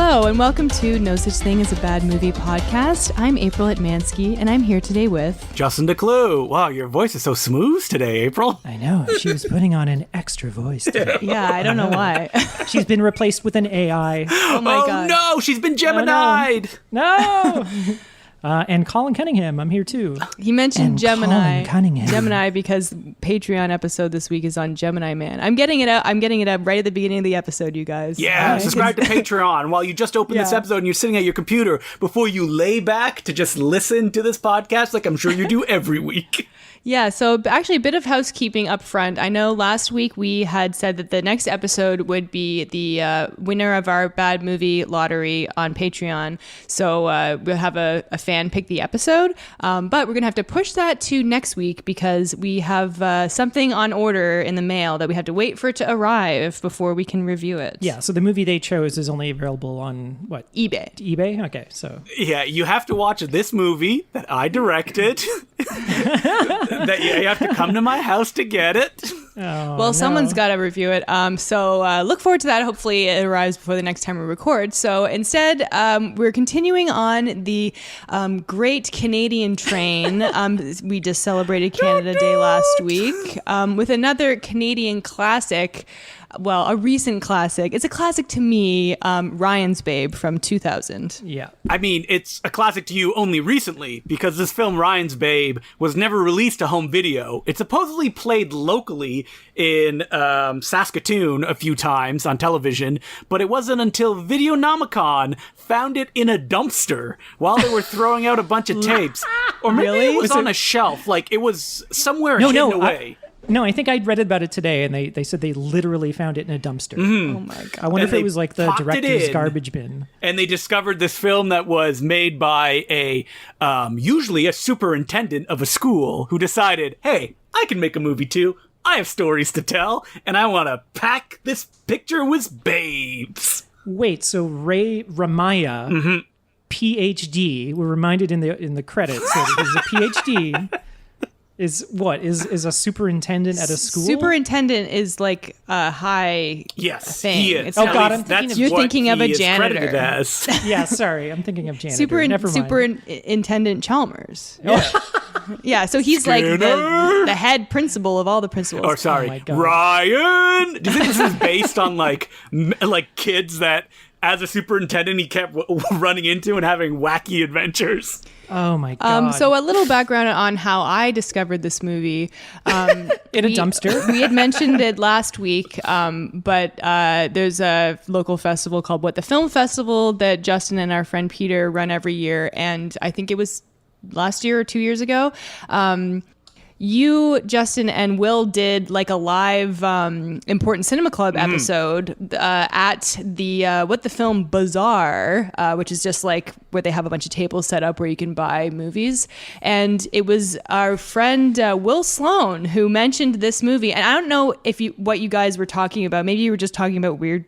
Hello, and welcome to No Such Thing as a Bad Movie podcast. I'm April Atmansky, and I'm here today with... Justin DeClue. Wow, your voice is so smooth today, April. I know. She was putting on an extra voice today. Yeah, I don't know why. She's been replaced with an AI. Oh my God. No, she's been Gemini'd. No! And Colin Cunningham, I'm here too. He mentioned And Gemini. Colin Cunningham. Gemini because Patreon episode this week is on Gemini Man. I'm getting it up right at the beginning of the episode, you guys. Yeah, subscribe to Patreon while you just open this episode and you're sitting at your computer before you lay back to just listen to this podcast like I'm sure you do every week. Yeah, so actually a bit of housekeeping up front. I know last week we had said that the next episode would be the winner of our bad movie lottery on Patreon. So we'll have a fan pick the episode. But we're going to have to push that to next week because we have something on order in the mail that we have to wait for it to arrive before we can review it. Yeah, so the movie they chose is only available on, what? eBay. eBay? Okay, so... Yeah, you have to watch this movie that I directed. That you have to come to my house to get it. Well, someone's got to review it. So look forward to that. Hopefully it arrives before the next time we record. So instead, we're continuing on the great Canadian train. We just celebrated Canada Day last week with another Canadian classic. Well, a recent classic. It's a classic to me, Ryan's Babe from 2000. Yeah. I mean, it's a classic to you only recently because this film, Ryan's Babe, was never released to home video. It supposedly played locally in Saskatoon a few times on television, but it wasn't until Videonomicon found it in a dumpster while they were throwing out a bunch of tapes. Or maybe it was on a shelf. Like, it was somewhere hidden away. No, I think I'd read about it today, and they said they literally found it in a dumpster. Oh my God. I wonder if it was like the director's garbage bin. And they discovered this film that was made by usually a superintendent of a school who decided, hey, I can make a movie too. I have stories to tell, and I want to pack this picture with babes. Wait, so Ray Ramaya, PhD, we're reminded in the credits that he's a PhD. Is a superintendent at a school? Superintendent is like a high thing. He is. It's you're thinking of a janitor. Yeah, sorry, I'm thinking of janitor. Never mind. Superintendent Chalmers. Yeah, so he's like the head principal of all the principals. Or sorry, my God. Ryan. Do you think this is based on like kids that, as a superintendent, he kept running into and having wacky adventures? Oh my God. So a little background on how I discovered this movie. In a dumpster. We had mentioned it last week, but there's a local festival called What the Film Festival that Justin and our friend Peter run every year. And I think it was last year or 2 years ago. You, Justin, and Will did like a live Important Cinema Club episode at the What the Film Bazaar, which is just like where they have a bunch of tables set up where you can buy movies. And it was our friend Will Sloan who mentioned this movie. And I don't know what you guys were talking about. Maybe you were just talking about weird,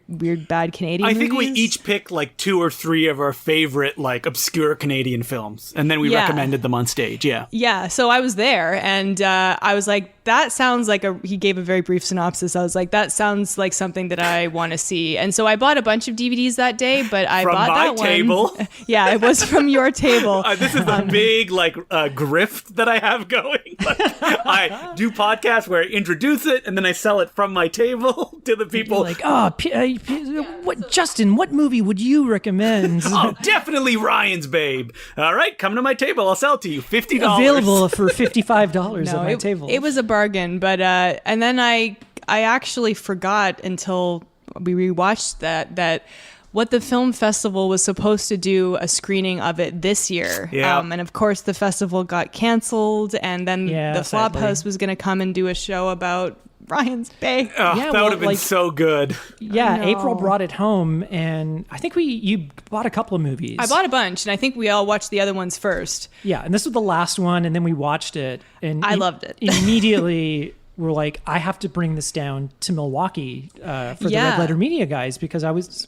bad Canadian movies. I think we each picked like 2 or 3 of our favorite like obscure Canadian films, and then we recommended them on stage. Yeah. So I was there, and I was like, that sounds like he gave a very brief synopsis. I was like, that sounds like something that I want to see. And so I bought a bunch of DVDs that day, but I bought that one. From my table? Yeah, it was from your table. This is a big grift that I have going. I do podcasts where I introduce it and then I sell it from my table to the people. You're like, Justin, what movie would you recommend? Oh, definitely Ryan's Babe. All right, come to my table. I'll sell it to you. $50. Available for $55 at my table. It was a bargain, but and then I actually forgot until we rewatched that What the Film Festival was supposed to do a screening of it this year. Yeah. And of course the festival got canceled, and then the Flophouse was going to come and do a show about Ryan's Babe. That would have been so good. Yeah, April brought it home, and I think you bought a couple of movies. I bought a bunch, and I think we all watched the other ones first. Yeah, and this was the last one, and then we watched it. And I loved it. Immediately, we're like, I have to bring this down to Milwaukee for the Red Letter Media guys, because I was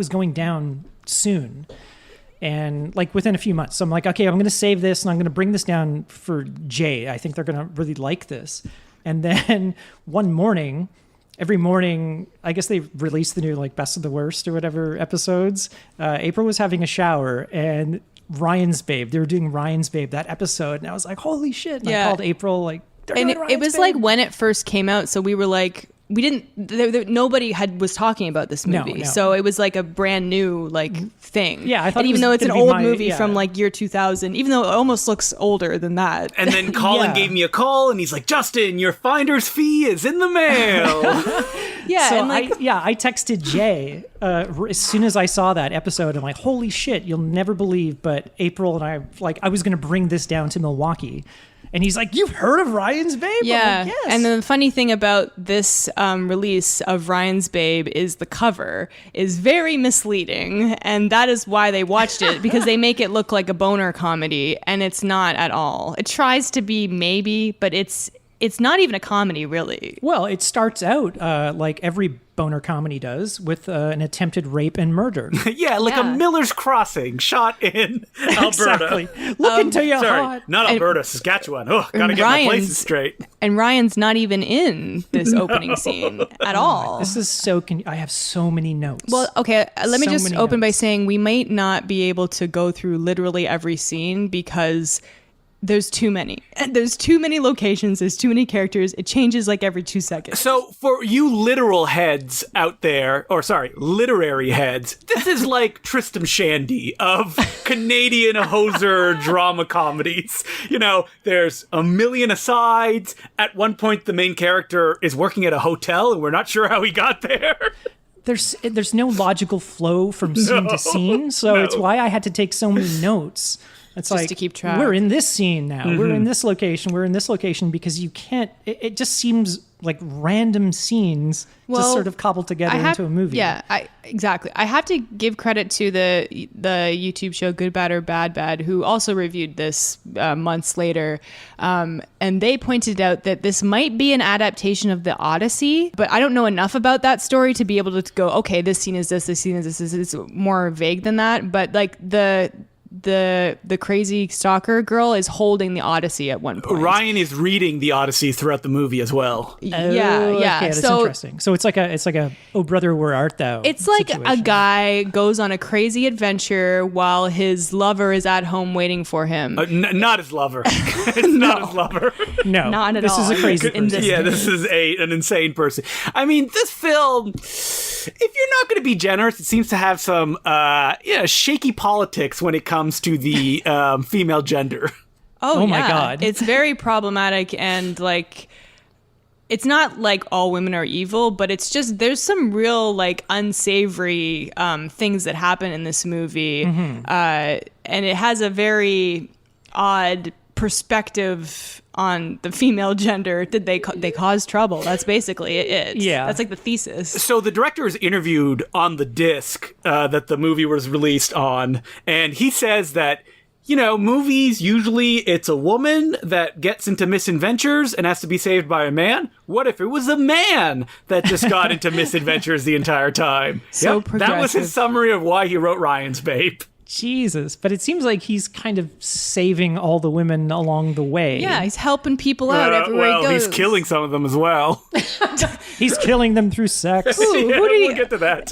going down soon. And like within a few months. So I'm like, okay, I'm going to save this, and I'm going to bring this down for Jay. I think they're going to really like this. And then one morning, every morning, I guess they released the new like Best of the Worst or whatever episodes. April was having a shower and Ryan's Babe. They were doing Ryan's Babe that episode, and I was like, "Holy shit!" And I called April like, and it was like when it first came out, so we were like, we didn't. Nobody was talking about this movie, No. so it was like a brand new thing. Yeah, I thought. And it even was though it's an gonna be old movie yeah. from like year 2000, even though it almost looks older than that. And then Colin Yeah. gave me a call, and he's like, "Justin, your finder's fee is in the mail." Yeah, So and like I texted Jay as soon as I saw that episode. I'm like, holy shit, you'll never believe. But April and I was going to bring this down to Milwaukee. And he's like, you've heard of Ryan's Babe? I'm yeah, like, yes. and the funny thing about this release of Ryan's Babe is the cover is very misleading, and that is why they watched it, because they make it look like a boner comedy, and it's not at all. It tries to be maybe, but it's not even a comedy, really. Well, it starts out like every boner comedy does, with an attempted rape and murder. Yeah, like a Miller's Crossing shot in Alberta. Exactly. Look into your Sorry, heart. not Alberta, Saskatchewan. Oh, gotta get my places straight. And Ryan's not even in this opening scene at all. This is so... I have so many notes. Well, okay, let me So just many open by notes. saying we might not be able to go through literally every scene because there's too many. There's too many locations, there's too many characters. It changes like every 2 seconds. So for you literal heads out there, or sorry, literary heads, this is like Tristram Shandy of Canadian hoser drama comedies. You know, there's a million asides. At one point, the main character is working at a hotel, and we're not sure how he got there. There's no logical flow from scene to scene, so it's why I had to take so many notes. It's Just like, to keep track. we're in this scene now. We're in this location. We're in this location, because you can't... It just seems like random scenes just sort of cobbled together into a movie. Yeah, exactly. I have to give credit to the YouTube show Good, Bad, or Bad, who also reviewed this months later. And they pointed out that this might be an adaptation of the Odyssey, but I don't know enough about that story to be able to go, okay, this scene is this scene is this. It's more vague than that. But like the crazy stalker girl is holding the Odyssey at one point. Ryan is reading the Odyssey throughout the movie as well. Oh, yeah. okay, that's interesting. So it's like a oh brother, where art thou? It's like situation. a guy goes on a crazy adventure while his lover is at home waiting for him. Not his lover. It's not his lover. No, Not at this all. is a crazy In person. this- Yeah, this is an insane person. I mean, this film, if you're not going to be generous, it seems to have some shaky politics when it comes to the female gender. Oh my God. It's very problematic, and like it's not like all women are evil, but it's just there's some real like unsavory things that happen in this movie, and it has a very odd perspective on the female gender. Did they cause trouble? That's basically it. Yeah. That's like the thesis. So the director is interviewed on the disc that the movie was released on, and he says that, you know, movies, usually it's a woman that gets into misadventures and has to be saved by a man. What if it was a man that just got into misadventures the entire time? So That was progressive. his summary of why he wrote Ryan's Babe. Jesus, but it seems like he's kind of saving all the women along the way. Yeah, he's helping people out everywhere he goes. He's killing some of them as well. He's killing them through sex. We'll get to that.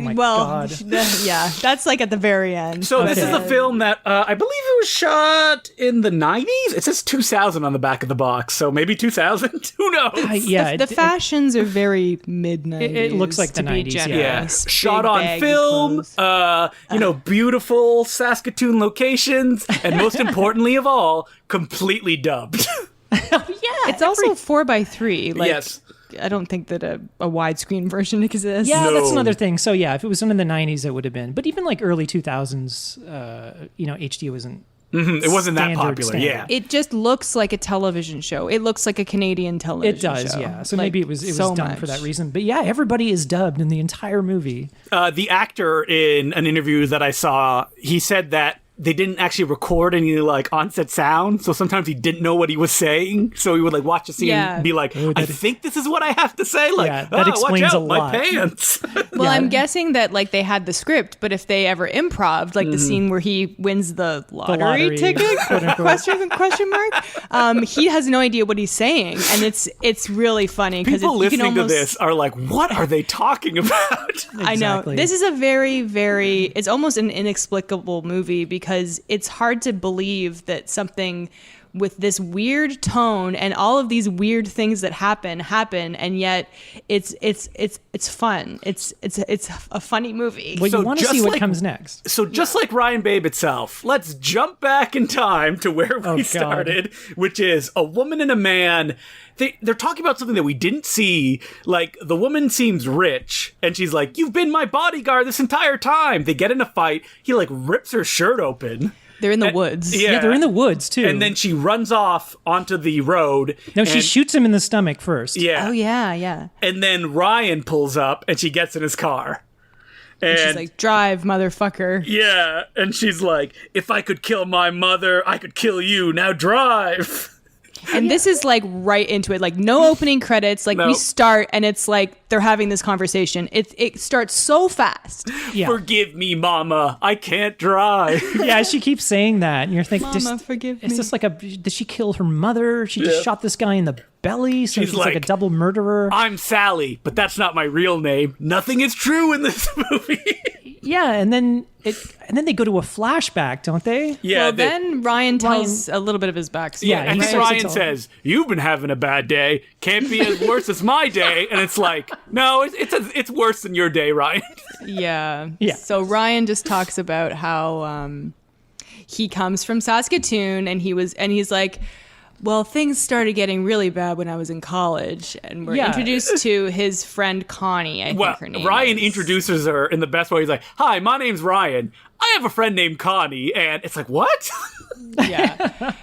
my well, God. yeah, that's like at the very end. So this is Okay. a film that I believe it was shot in the 90s. It says 2000 on the back of the box, so maybe 2000. Who knows? Yeah, the fashions are very mid-90s. It looks like the to be 90s, yeah. generous. Yeah, shot Big on baggy film. clothes. Beautiful Saskatoon locations, and most importantly of all, completely dubbed. It's also 4:3. Like, Yes. I don't think that a widescreen version exists. Yeah, that's No. another thing. So yeah, if it was done in the 90s, it would have been. But even like early 2000s, HD wasn't. It wasn't that Standard, popular. standard. Yeah. It just looks like a television show. It looks like a Canadian television It does, show. yeah. So Like, maybe it was so done much. for that reason. But yeah, everybody is dubbed in the entire movie. The actor in an interview that I saw, he said that they didn't actually record any like on-set sound, so sometimes he didn't know what he was saying. So he would like watch the scene and be like, "I think this is what I have to say." Like, that explains watch out, a lot. my pants. Well, I'm guessing that like they had the script, but if they ever improv, like the scene where he wins the lottery ticket, question mark, he has no idea what he's saying, and it's really funny because People listening to this are like, "What are they talking about?" Exactly. I know. This is a very, very, it's almost an inexplicable movie because it's hard to believe that something with this weird tone and all of these weird things that happen, and yet it's fun. It's a funny movie. Well, So you want to just see what like- comes next. So just like Ryan Babe itself, let's jump back in time to where we God. started, which is a woman and a man. They're talking about something that we didn't see. Like, the woman seems rich, and she's like, "You've been my bodyguard this entire time." They get in a fight. He, like, rips her shirt open. They're in the woods. Yeah, they're in the woods too. And then she runs off onto the road. no, she and- shoots him in the stomach first. Yeah. Oh, yeah. And then Ryan pulls up, and she gets in his car. And She's like, drive, motherfucker. yeah, and she's like, "If I could kill my mother, I could kill you. Now drive." And this is like right into it. Like no opening credits. Like No. we start and it's like they're having this conversation. It starts so fast. Yeah. "Forgive me, Mama. I can't drive." Yeah, she keeps saying that, and you're thinking, Mama, forgive is me. this like did she kill her mother? She just shot this guy in the belly, so She's she's like a like, double murderer. "I'm Sally, but that's not my real name. Nothing is true in this movie." Yeah, and then they go to a flashback, don't they? Yeah. Well, then Ryan tells a little bit of his backstory. Yeah, I he think says Ryan it's all- says, "You've been having a bad day. Can't be as worse as my day." And it's like, no, it's worse than your day, Ryan. Yeah. Yeah. So Ryan just talks about how he comes from Saskatoon and he's like, well, things started getting really bad when I was in college, and we're Yeah. introduced to his friend Connie, I Well, think her name Ryan is. introduces her in the best way. He's like, "Hi, my name's Ryan. I have a friend named Connie." And it's like, what? Yeah.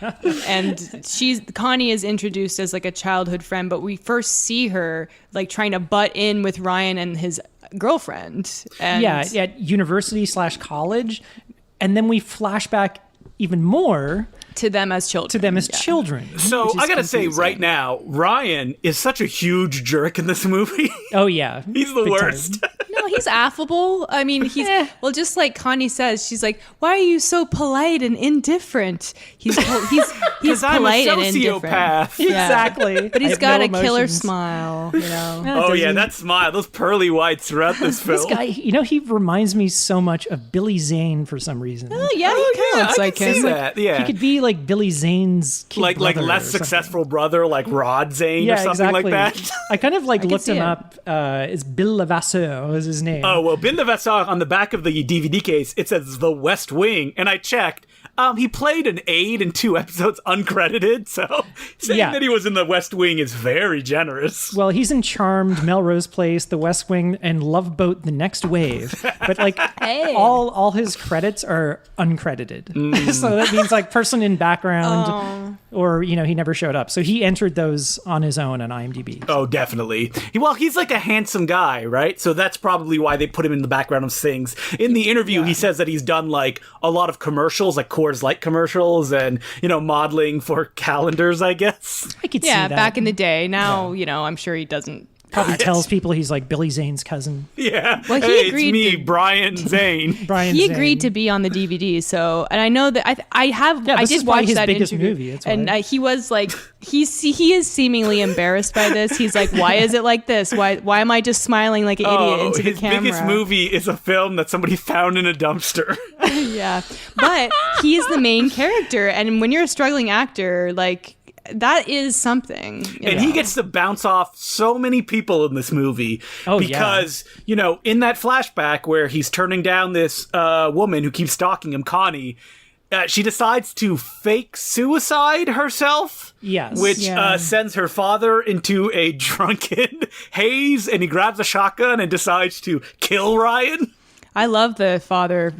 And Connie is introduced as like a childhood friend, but we first see her like trying to butt in with Ryan and his girlfriend. And Yeah, at university / college, and then we flash back even more to them as children. to them as Yeah. children. So which is I gotta say confusing. right now, Ryan is such a huge jerk in this movie. Oh yeah, He's the big time. worst. No, he's affable. I mean, well, just like Connie says, she's like, "Why are you so polite and indifferent?" He's Because I'm a polite and indifferent. sociopath. Yeah. Exactly. But I he's have got no a killer emotions. smile, you know. Oh yeah, Doesn't- that smile, those pearly whites throughout this film. This guy, you know, he reminds me so much of Billy Zane for some reason. Oh, yeah, he kind of yeah, looks I like can him. see that. Yeah, He could be like Billy Zane's kid like brother less or something. successful brother, like Rod Zane Yeah, or something exactly. like that. I kind of like can looked see him it. up. It's Bill Levasseur was his name. Oh well, Bill Levasseur on the back of the DVD case it says The West Wing, and I checked. He played an aide in 2 episodes uncredited, so saying Yeah. that he was in The West Wing is very generous. Well, he's in Charmed, Melrose Place, The West Wing, and Love Boat: The Next Wave. But like Hey. all his credits are uncredited. So that means like person in background, or you know, he never showed up. So he entered those on his own on IMDb. Oh, definitely. Well, he's like a handsome guy, right? So that's probably why they put him in the background of things. In the interview, he says that he's done like a lot of commercials, like Coors Light commercials, and you know, modeling for calendars, I guess. I could see Yeah, that. back in the day. Now, you know, I'm sure he doesn't. Probably tells people he's like Billy Zane's cousin, Yeah. Well, he hey, agreed it's me, to- Brian Zane. Brian. He Zane. agreed to be on the DVD, so and I know that I have Yeah, I this did is probably watch his that biggest interview, movie, that's and why. he was like he is seemingly embarrassed by this. He's like, why is it like this? Why am I just smiling like an idiot into the his camera? biggest movie is a film that somebody found in a dumpster. Yeah, but he is the main character, and when you're a struggling actor, like that is something. you And know? he gets to bounce off so many people in this movie Oh, yeah. because, you know, in that flashback where he's turning down this woman who keeps stalking him, Connie, she decides to fake suicide herself. Yes. Which Yeah. sends her father into a drunken haze, and he grabs a shotgun and decides to kill Ryan. I love her father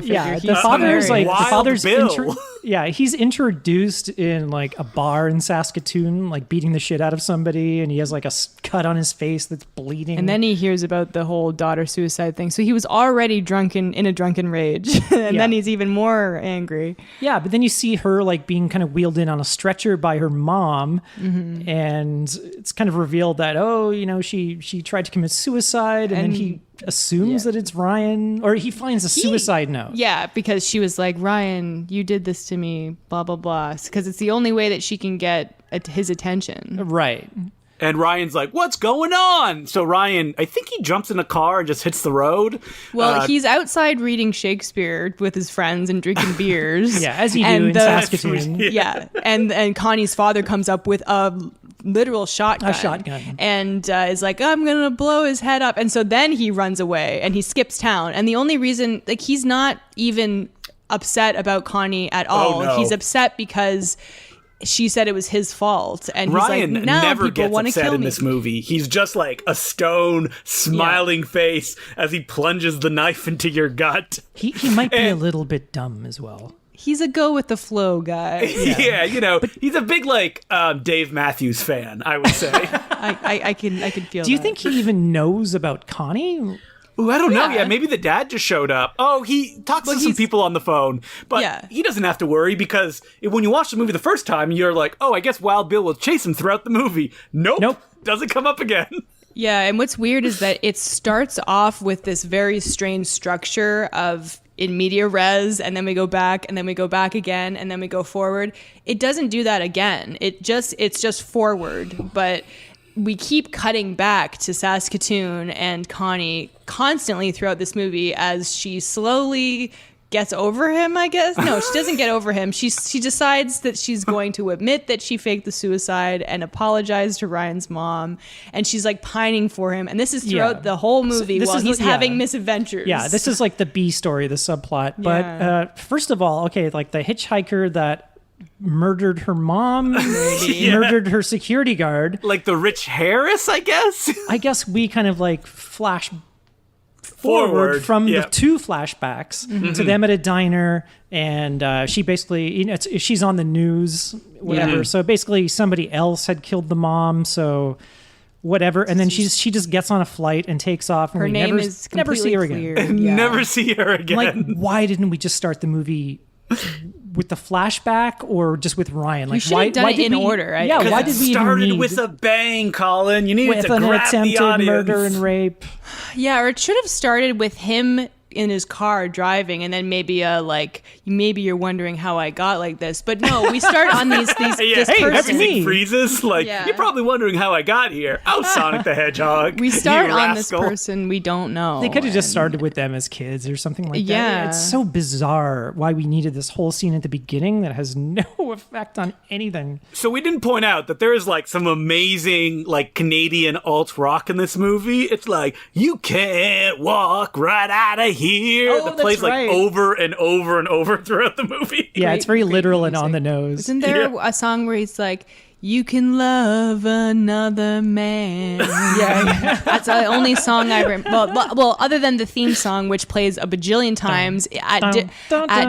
figure. Yeah, He's the father is very- like the Wild father's Bill. Yeah, he's introduced in like a bar in Saskatoon, like beating the shit out of somebody, and he has like a cut on his face that's bleeding. And then he hears about the whole daughter suicide thing. So he was already drunken in a drunken rage, and then he's even more angry. Yeah, but then you see her like being kind of wheeled in on a stretcher by her mom, and it's kind of revealed that she tried to commit suicide, and then he assumes that it's Ryan, or he finds a suicide note. Yeah, because she was like, Ryan, you did this to me, blah, blah, blah. Because it's the only way that she can get his attention. Right. And Ryan's like, what's going on? So Ryan, I think he jumps in a car and just hits the road. Well, he's outside reading Shakespeare with his friends and drinking beers. Yeah, as you do in Saskatoon. And Connie's father comes up with a literal shotgun. And is like, I'm going to blow his head up. And so then he runs away and he skips town. And the only reason, like, he's not even upset about Connie at all. Oh, no. He's upset because she said it was his fault, and Ryan he's like, now never people gets want to upset kill in me. this movie. He's just like a stone, smiling face as he plunges the knife into your gut. He might be a little bit dumb as well. He's a go with the flow guy. Yeah, he's a big Dave Matthews fan, I would say. I can feel. Do you that. think he even knows about Connie? Ooh, I don't know. Yeah, maybe the dad just showed up. Oh, he talks to some people on the phone, but he doesn't have to worry because when you watch the movie the first time, you're like, oh, I guess Wild Bill will chase him throughout the movie. Nope. Doesn't come up again. Yeah, and what's weird is that it starts off with this very strange structure of in media res, and then we go back, and then we go back again, and then we go forward. It doesn't do that again. It's just forward, but we keep cutting back to Saskatoon and Connie constantly throughout this movie as she slowly gets over him, I guess. No, she doesn't get over him. She decides that she's going to admit that she faked the suicide and apologize to Ryan's mom. And she's like pining for him. And this is throughout the whole movie while he's having misadventures. Yeah, this is like the B story, the subplot. But first of all, like the hitchhiker that murdered her mom, murdered her security guard. Like the Rich Harris, I guess? I guess we kind of like flash forward from the two flashbacks to them at a diner, and she basically, she's on the news, whatever. Yeah. So basically somebody else had killed the mom, so whatever. And then she just gets on a flight and takes off, and her we name is never see her again. Never see her again. Like, why didn't we just start the movie with the flashback or just with Ryan? Like, should have done it in order. Right? Yeah, why did we started even need with a bang, Colin? You needed to an grab attempted the audience. murder and rape? Yeah, or it should have started with him in his car driving, and then maybe you're wondering how I got like this. But no, we start on this hey, person. Everything freezes. Like, you're probably wondering how I got here. Oh, Sonic the Hedgehog. We start you on this rascal. person we don't know. They could have just started with them as kids or something like that. Yeah. It's so bizarre why we needed this whole scene at the beginning that has no effect on anything. So we didn't point out that there is like some amazing like Canadian alt rock in this movie. It's like, you can't walk right out of here. That plays like over and over and over throughout the movie. Yeah, it's very literal and on the nose. Isn't there a song where he's like, you can love another man? Yeah. That's the only song I remember. Well, other than the theme song, which plays a bajillion times at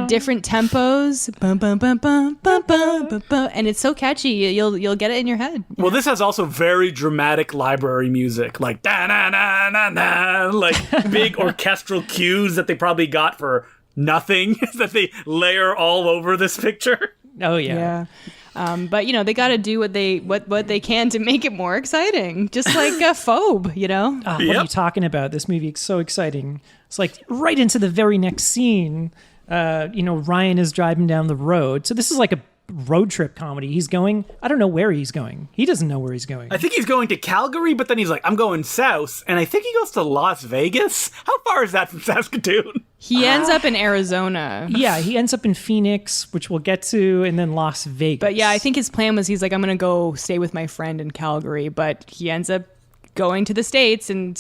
different tempos. Bum, bum, bum, bum, bum, bum, bum, bum, and it's so catchy. You'll get it in your head. Well, this has also very dramatic library music, like da na na na na, like big orchestral cues that they probably got for nothing that they layer all over this picture. Oh yeah. But they got to do what they can to make it more exciting, just like a Phobe, What are you talking about? This movie is so exciting. It's like right into the very next scene. Ryan is driving down the road. So this is like a road trip comedy. He's going, I don't know where he's going. He doesn't know where he's going. I think he's going to Calgary, but then he's like, I'm going south. And I think he goes to Las Vegas. How far is that from Saskatoon? He ends up in Arizona. Yeah, he ends up in Phoenix, which we'll get to, and then Las Vegas. But yeah, I think his plan was he's like, I'm going to go stay with my friend in Calgary. But he ends up going to the States, and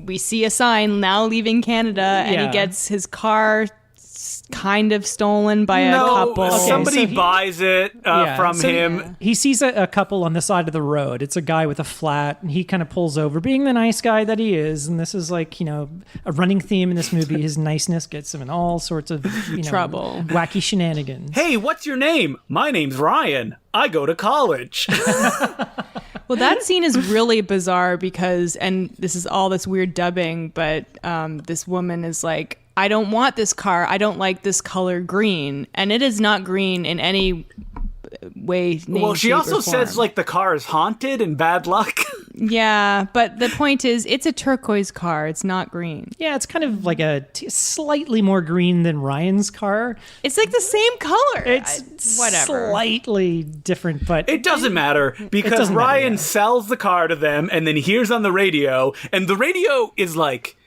we see a sign now leaving Canada, and he gets his car kind of stolen by a No, couple. somebody buys it from him. Yeah. He sees a couple on the side of the road. It's a guy with a flat, and he kind of pulls over, being the nice guy that he is. And this is like, a running theme in this movie. His niceness gets him in all sorts of trouble, wacky shenanigans. Hey, what's your name? My name's Ryan. I go to college. Well, that scene is really bizarre because, and this is all this weird dubbing, but this woman is like, I don't want this car. I don't like this color green. And it is not green in any way, name, Well, she shape, also or form. says, like, the car is haunted and bad luck. Yeah, but the point is, it's a turquoise car. It's not green. Yeah, it's kind of like slightly more green than Ryan's car. It's like the same color. It's whatever. Slightly different, but It doesn't matter because Ryan sells the car to them and then hears on the radio, and the radio is like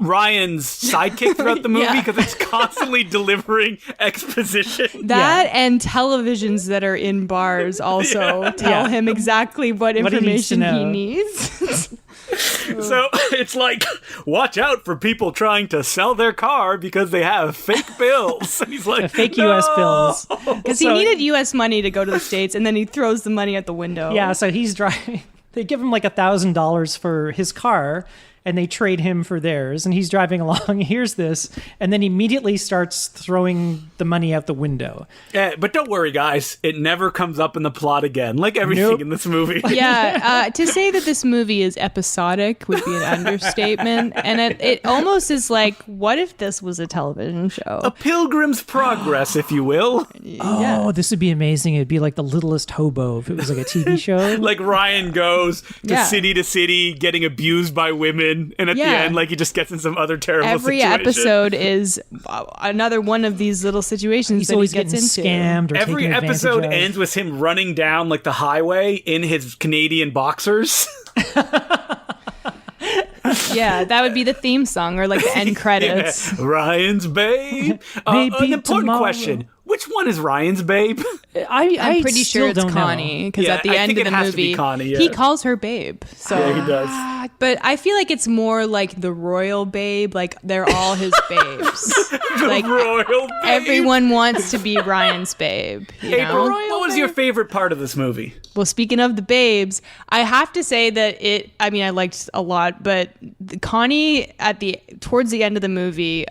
Ryan's sidekick throughout the movie because it's constantly delivering exposition. That and televisions that are in bars also tell him exactly what information he needs. So it's like, watch out for people trying to sell their car because they have fake bills. And he's like, fake U.S. bills. Because he needed U.S. money to go to the States, and then he throws the money at the window. Yeah, so he's driving. They give him like $1,000 for his car, and they trade him for theirs. And he's driving along, hears this, and then immediately starts throwing the money out the window. Yeah, but don't worry, guys. It never comes up in the plot again, like everything in this movie. Yeah, to say that this movie is episodic would be an understatement. And it almost is like, what if this was a television show? A Pilgrim's Progress, if you will. Oh, this would be amazing. It'd be like The Littlest Hobo if it was like a TV show. Like Ryan goes to city, getting abused by women. And at the end, like, he just gets in some other terrible Every situation. episode is another one of these little situations He's that always he gets getting into. scammed or Every taken advantage episode of. ends with him running down, like, the highway in his Canadian boxers. Yeah, that would be the theme song or like the end credits. Yeah. Ryan's babe. Maybe An important tomorrow. question. Which one is Ryan's babe? I'm pretty sure it's don't know. Connie because at the I end think of it the has to be movie, Connie, he calls her babe. So, Yeah, he does. But I feel like it's more like the royal babe. Like they're all his babes. Like Royal babe. everyone wants to be Ryan's babe. You know? April, what was your favorite part of this movie? Well, speaking of the babes, I have to say that I liked a lot, but Connie towards the end of the movie,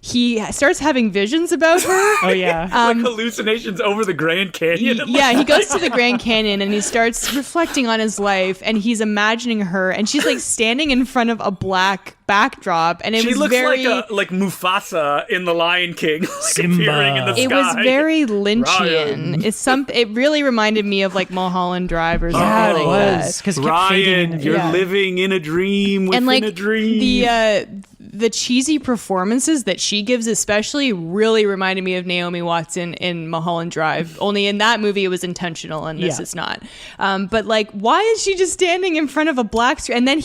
he starts having visions about her. Oh, yeah. Like hallucinations over the Grand Canyon? Yeah, he goes to the Grand Canyon and he starts reflecting on his life, and he's imagining her, and she's like standing in front of a black backdrop, and She was looks very like Mufasa in The Lion King, like Simba. appearing in the sky. it was very Ryan. Lynchian. It really reminded me of like Mulholland Drive or something Yeah, it like was. that. Because Ryan, you're Yeah. living in a dream within And like a dream. the cheesy performances that she gives especially really reminded me of Naomi Watson in Mulholland Drive. Only in that movie it was intentional, and this Yeah. is not. But like, why is she just standing in front of a black screen? And then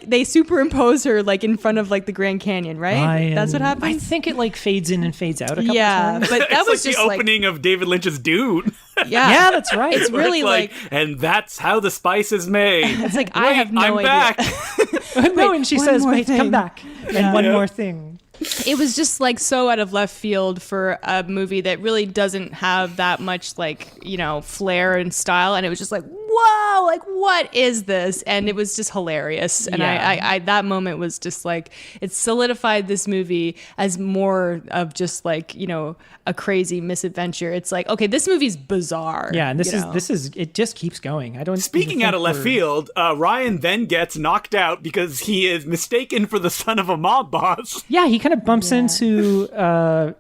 they superimpose her like in front of like the Grand Canyon, right? Ryan. That's what happens. I think it like fades in and fades out a couple Yeah, times. but that It's was like just the opening of David Lynch's Dune. Yeah, that's right. It's Where really like and that's how the spice is made. it's like I have no I'm idea. back. No, and she one says, more wait, thing. come back. And one more thing. It was just like so out of left field for a movie that really doesn't have that much like, flair and style. And it was just like, whoa, like what is this? And it was just hilarious. And Yeah. I that moment was just like, it solidified this movie as more of just like, a crazy misadventure. It's like, okay, this movie's bizarre. Yeah, and this is it just keeps going. I don't Speaking even out think of left we're- field, Ryan then gets knocked out because he is mistaken for the son of a mob boss. Yeah, he kind of bumps into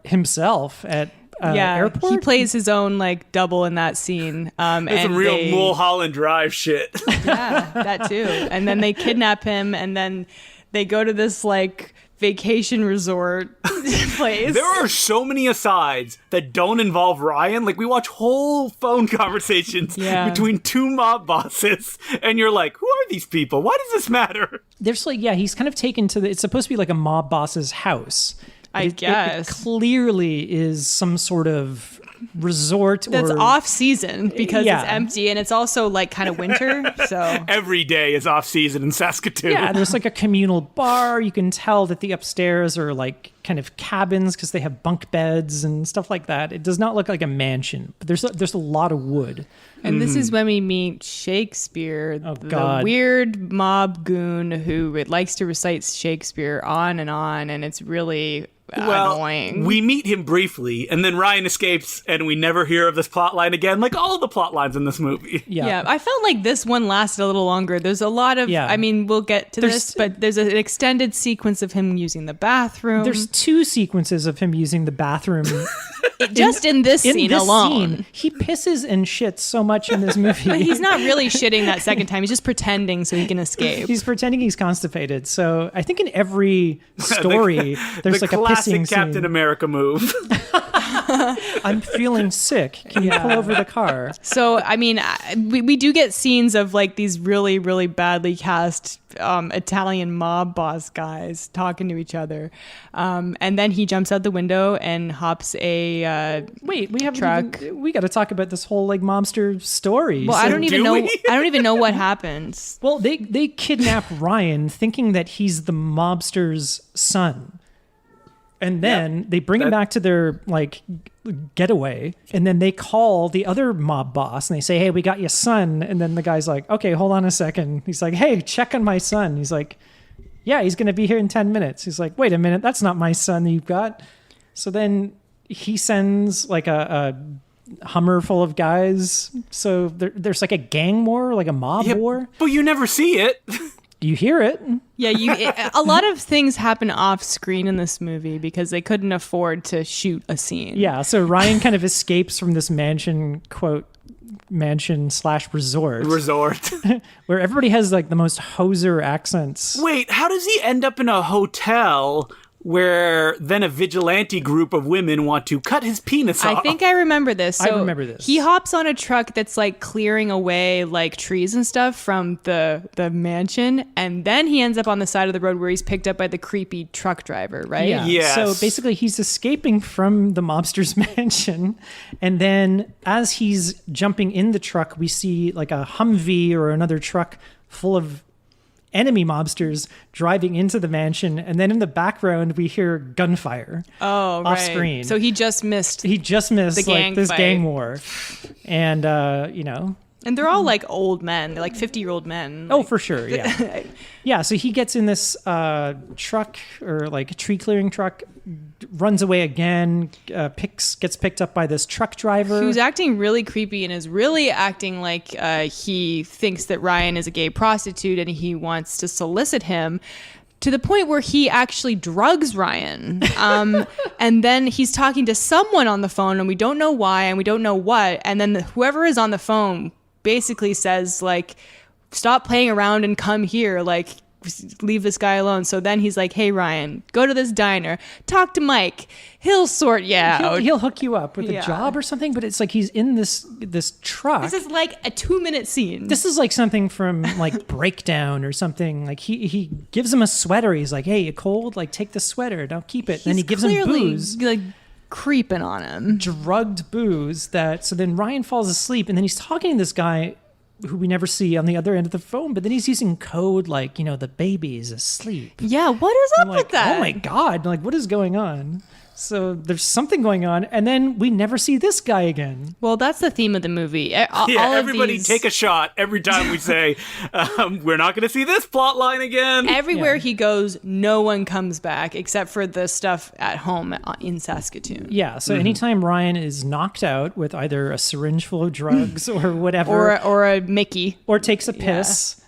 himself at airport. he plays his own like double in that scene. It's some real Mulholland Drive shit. Yeah, that too. And then they kidnap him, and then they go to this like vacation resort place. There are so many asides that don't involve Ryan. Like, we watch whole phone conversations between two mob bosses, and you're like, who are these people? Why does this matter? There's like, he's kind of taken to it's supposed to be like a mob boss's house. I guess. It clearly is some sort of resort that's or off season because Yeah. it's empty, and it's also like kind of winter. So Every day is off season in Saskatoon. yeah, there's like a communal bar. You can tell that the upstairs are like kind of cabins because they have bunk beds and stuff like that. It does not look like a mansion, but there's a lot of wood. And this is when we meet Shakespeare, the God. weird mob goon who likes to recite Shakespeare on, and it's really annoying. We meet him briefly, and then Ryan escapes, and we never hear of this plot line again, like all of the plot lines in this movie. Yeah, I felt like this one lasted a little longer. There's a lot of, Yeah. I mean, we'll get to this, but there's an extended sequence of him using the bathroom. There's 2 sequences of him using the bathroom. just in this In scene this alone. scene, he pisses and shits so much in this movie. But he's not really shitting that second time. He's just pretending so he can escape. He's pretending he's constipated. So I think in every story, there's the like a classic pissing Captain scene. America move. I'm feeling sick. Can you pull over the car? So, I mean, we do get scenes of like these really, really badly cast Italian mob boss guys talking to each other. And then he jumps out the window and hops a Wait, we haven't truck. we got to talk about this whole like mobster story. Well, So- I don't even do know. we? I don't even know what happens. Well, they kidnap Ryan thinking that he's the mobster's son. And then they bring him back to their like getaway, and then they call the other mob boss and they say, "Hey, we got your son." And then the guy's like, "Okay, hold on a second." He's like, "Hey, check on my son." He's like, "Yeah, he's going to be here in 10 minutes." He's like, "Wait a minute, that's not my son that you've got." So then he sends like a Hummer full of guys. So there's like a gang war, like a mob war. But you never see it. You hear it. Yeah, a lot of things happen off screen in this movie because they couldn't afford to shoot a scene. Yeah, so Ryan kind of escapes from this mansion, quote, mansion/resort, where everybody has like the most hoser accents. Wait, how does he end up in a hotel where then a vigilante group of women want to cut his penis off? I think I remember this. So I remember this. He hops on a truck that's like clearing away like trees and stuff from the mansion, and then he ends up on the side of the road where he's picked up by the creepy truck driver, right? Yeah. Yes. So basically, he's escaping from the mobster's mansion, and then as he's jumping in the truck, we see like a Humvee or another truck full of enemy mobsters driving into the mansion, and then in the background we hear gunfire off right. screen. So he just missed, He just missed The gang like this fight. gang war, and you know. and they're all like old men. They're like 50-year-old men. Oh, for sure, yeah, yeah. So he gets in this truck or like a tree clearing truck, runs away again, gets picked up by this truck driver. Who's acting really creepy and is really acting like he thinks that Ryan is a gay prostitute and he wants to solicit him, to the point where he actually drugs Ryan. And then he's talking to someone on the phone and we don't know why and we don't know what. And then whoever is on the phone basically says like, stop playing around and come here. Like, leave this guy alone. So then he's like, hey, Ryan, go to this diner, talk to Mike. He'll sort you out. He'll hook you up with Yeah. a job or something, but it's like he's in this truck. This is like a 2-minute scene. This is like something from like Breakdown or something. Like he gives him a sweater. He's like, "Hey, you cold? Like take the sweater. Don't keep it." Then he gives him clearly, booze, like creeping on him. drugged booze. So then Ryan falls asleep, and then he's talking to this guy who we never see on the other end of the phone. But then he's using code like, the baby's asleep. Yeah, what is up I'm like, with that? oh my God, like what is going on? So there's something going on, and then we never see this guy again. Well, that's the theme of the movie. All of everybody these- take a shot every time we say, we're not going to see this plot line again. Everywhere he goes, no one comes back except for the stuff at home in Saskatoon. Yeah, so anytime Ryan is knocked out with either a syringe full of drugs or whatever, Or a Mickey. or takes a piss,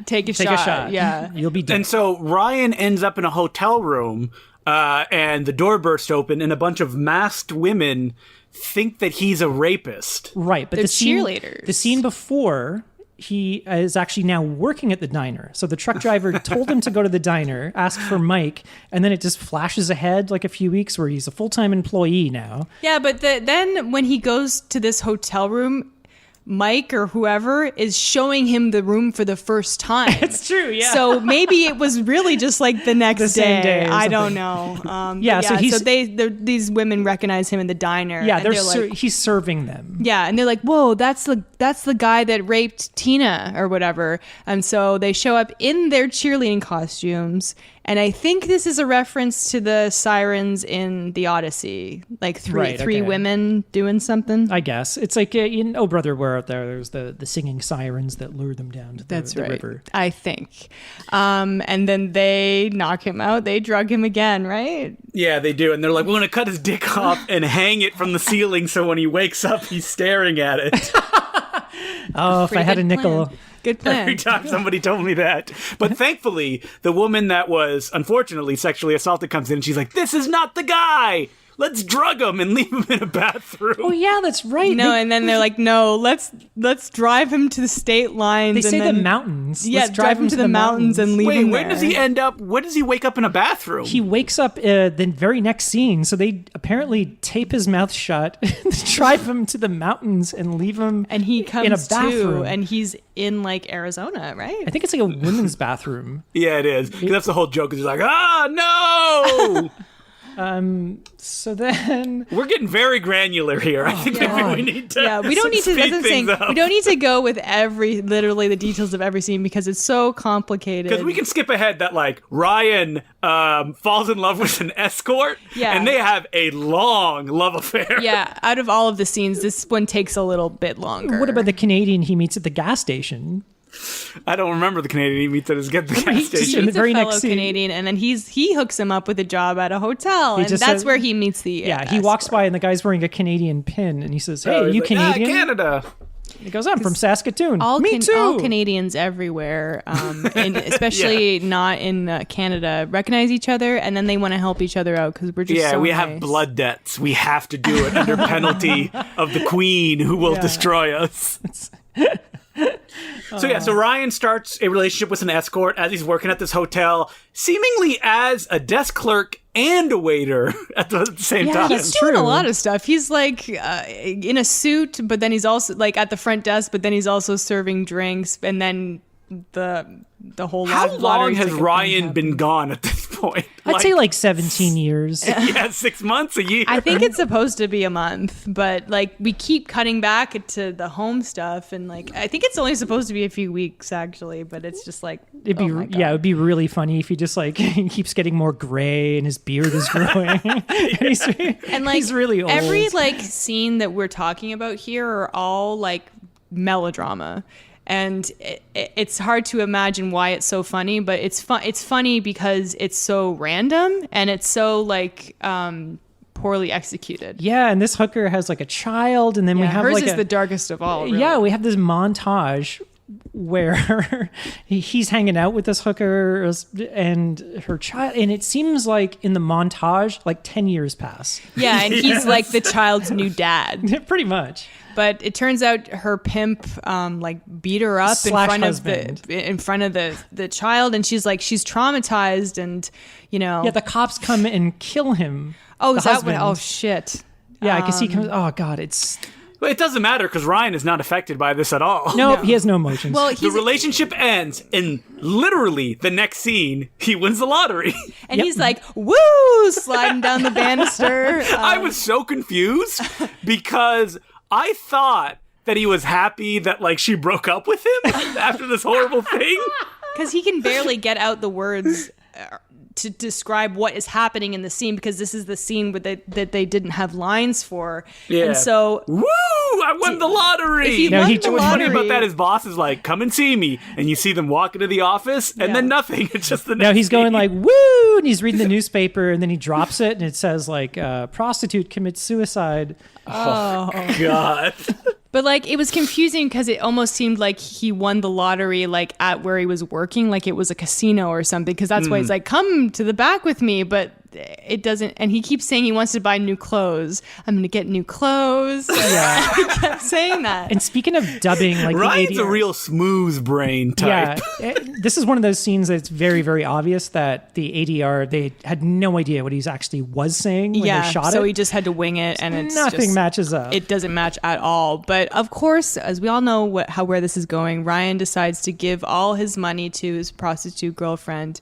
Take a take shot. a shot. Yeah. You'll be dead. And so Ryan ends up in a hotel room, and the door bursts open, and a bunch of masked women think that he's a rapist. Right, but They're the scene, cheerleaders. the scene before, he is actually now working at the diner. So the truck driver told him to go to the diner, ask for Mike, and then it just flashes ahead like a few weeks where he's a full-time employee now. Yeah, but then when he goes to this hotel room, Mike or whoever is showing him the room for the first time. It's true, yeah. So maybe it was really just like the next The same day or I don't something. know. Yeah, so he's- these women recognize him in the diner. Yeah, and they're like, he's serving them. yeah, and they're like, "Whoa, that's the guy that raped Tina or whatever." And so they show up in their cheerleading costumes, and I think this is a reference to the sirens in the Odyssey, like three okay. women doing something. I guess it's like in Oh Brother Where Art Thou, there's the singing sirens that lure them down to the river. I think. And then they knock him out. They drug him again, right? Yeah, they do. And they're like, we're going to cut his dick off and hang it from the ceiling so when he wakes up, he's staring at it. Oh, if I had a nickel. Plan. Good plan. Every time somebody told me that. But thankfully, the woman that was unfortunately sexually assaulted comes in and she's like, this is not the guy. Let's drug him and leave him in a bathroom. Oh yeah, that's right. No, and then they're like, no, let's drive him to the state lines. They and say then, the mountains. Yeah, Let's drive him to the mountains and leave Wait, him where there. does he end up? Where does he wake up in a bathroom? He wakes up the very next scene, so they apparently tape his mouth shut, drive him to the mountains, and leave him And he comes in a bathroom. to, and he's in like Arizona, right? I think it's like a women's bathroom. Yeah, it is. 'Cause that's the whole joke. Is he's like, no! So then, We're getting very granular here. I think maybe we need to. Yeah, we don't need to. That's speed what I'm saying. things up. We don't need to go with literally the details of every scene because it's so complicated. Because we can skip ahead that, like, Ryan falls in love with an escort, Yeah. and they have a long love affair. Yeah, out of all of the scenes, this one takes a little bit longer. what about the Canadian he meets at the gas station? I don't remember the Canadian he meets at his gas he station. just- He's in the a very fellow next scene. Canadian, and then he hooks him up with a job at a hotel, and just that's says- where he meets the Yeah, he walks by and the guy's wearing a Canadian pin, and he says, "Hey, Oh, are he's you like, Canadian?" Canada. He goes, "I'm from Saskatoon." Me too. All Canadians everywhere, and especially not in Canada, recognize each other, and then they want to help each other out because we're just Yeah, so we nice. have blood debts. We have to do it under penalty of the Queen, who will destroy us. So Ryan starts a relationship with an escort as he's working at this hotel, seemingly as a desk clerk and a waiter at the same time. He's doing a lot of stuff. He's like in a suit, but then he's also like at the front desk, but then he's also serving drinks, and then the whole How lottery long has ticket Ryan thing been happened. gone at this point? I'd say like 17 years. yeah, 6 months, a year. I think it's supposed to be a month, but like we keep cutting back to the home stuff, and like I think it's only supposed to be a few weeks actually, but it's just like It'd be oh my God. yeah, it'd be really funny if he just like he keeps getting more gray and his beard is growing. And like he's really old. every like scene that we're talking about here are all like melodrama. And it's hard to imagine why it's so funny, but it's funny because it's so random and it's so like poorly executed. Yeah, and this hooker has like a child, and then we have hers like is the darkest of all. Really. Yeah, we have this montage where he's hanging out with this hooker and her child, and it seems like in the montage like 10 years pass. Yeah, and he's like the child's new dad. Pretty much. But it turns out her pimp like beat her up in front husband. of the child, and she's traumatized, and you know. Yeah, the cops come and kill him. Oh, the is that husband. what? Oh shit. Yeah, because he comes. Oh god, it's But it doesn't matter because Ryan is not affected by this at all. nope. He has no emotions. Well, The relationship ends, and literally the next scene, he wins the lottery. and he's like, "Woo!" sliding down the banister. I was so confused because I thought that he was happy that like she broke up with him after this horrible thing. Because he can barely get out the words to describe what is happening in the scene, because this is the scene that they didn't have lines for. Yeah. And so, Woo! I won the lottery. if he No, won he- the What's funny about lottery- that, his boss is like, "Come and see me," and you see them walk into the office, and Yeah. then nothing. It's just the no, next he's going scene. like woo, and he's reading the newspaper, and then he drops it, and it says like prostitute commits suicide. God. But like it was confusing because it almost seemed like he won the lottery like at where he was working, like it was a casino or something. Because that's why he's like, "Come to the back with me," but it doesn't, and he keeps saying he wants to buy new clothes. I'm going to get new clothes. Yeah. He kept saying that. And speaking of dubbing, like Ryan's the ADR, a real smooth brain type. Yeah, this is one of those scenes that's very, very obvious that the ADR, they had no idea what he actually was saying when they shot it. So he just had to wing it, and it's nothing just, matches up. It doesn't match at all. But of course, as we all know where this is going, Ryan decides to give all his money to his prostitute girlfriend.